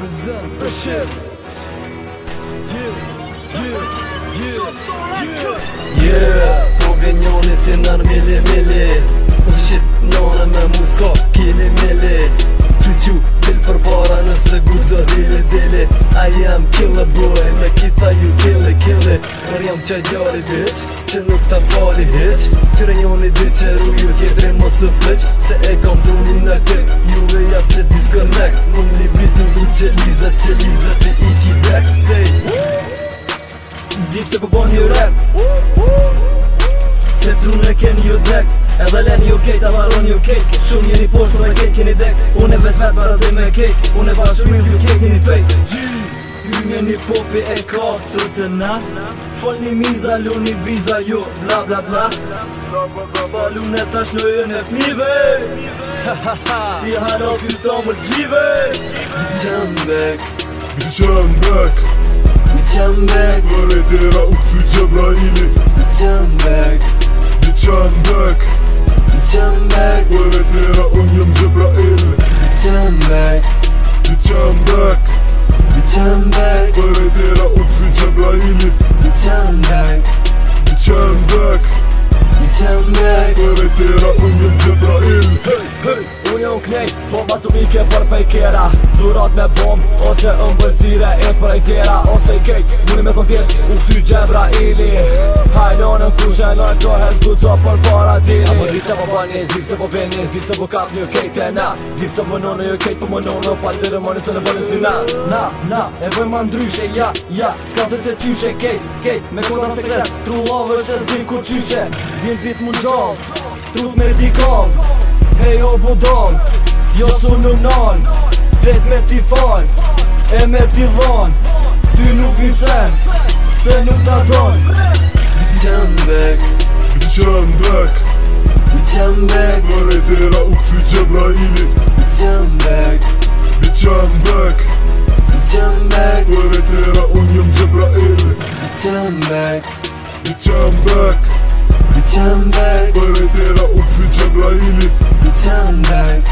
represent for shit. Yeah, po vjen njoni si nër mili shit njone me muska kili mili Qu bil për para nëse guzo dili I am killer boy, me kitha ju killi Nër jam qaj djali bitch, që nuk ta fali hiq Qyre njoni dy qeru ju tjetëri mos të fleq Se e kam dunin në kët, juve jap që disconnect Mun li bit nuk du që liza ti i ki dek Say Zdip se po bon ju rap Se tu në ken ju dek Edhe len ju kejt, a varon ju kejt Shumë jeni poshtë dhe kejt keni dek Unë e veç barazej me kejt Unë e bashkëmi ju kejt keni fejt Ju një popi e katër të na Folni miza, luni biza ju Bla bla bla Falun e tash në jën e fmive Ti halo t'ju tomër gjive Biçambek Vare tera u këthy Gjebraili Biçambek Vare tera unë jëm Gjebrail Biçambek Vare tera u këthy Gjebraili Biçambek Vare tera unë jëm Gjebrail Unë jëm knej, bomba të mike për fejkera Durat me bomb, ose ëmbëlsire e për e tjera Ose i kejt, muni me kontjes, u këty Gjebraili Hajlonën kushe, lojkohet zguco për para tili Apo zdi që po bani, zdi që po veni, zdi që po kap një kejt e na Zdi që po nono, jo kejt po më nono, pa të dyrë moni së në bëllin si na E bëjma ndryshe, ja, s'ka se që qyshe kejt Me koda sekret, trullove që zdi ku qyshe Din pit mu gjall, trut me dikon Hej o budon, jo su në nën Vet me ti fal, e me ti von Ty nuk i sen, se nuk ta don Biçambek Vare tera u këthy Gjebraili Biçambek Vare tera unë jëm Gjebrail Biçambek Vare tera u këthy Gjebraili Biçambek